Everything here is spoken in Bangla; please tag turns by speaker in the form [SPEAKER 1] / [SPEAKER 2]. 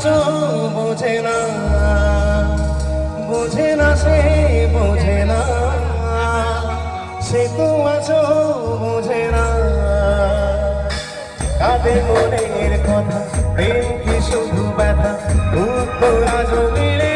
[SPEAKER 1] আছো বোঝে না, বোঝে না সে বোঝে না, সে তো আছো বোঝে না। কাঁদে মনের কথা, প্রেম কি শুধু ব্যথা, উত্তর আজও মিলে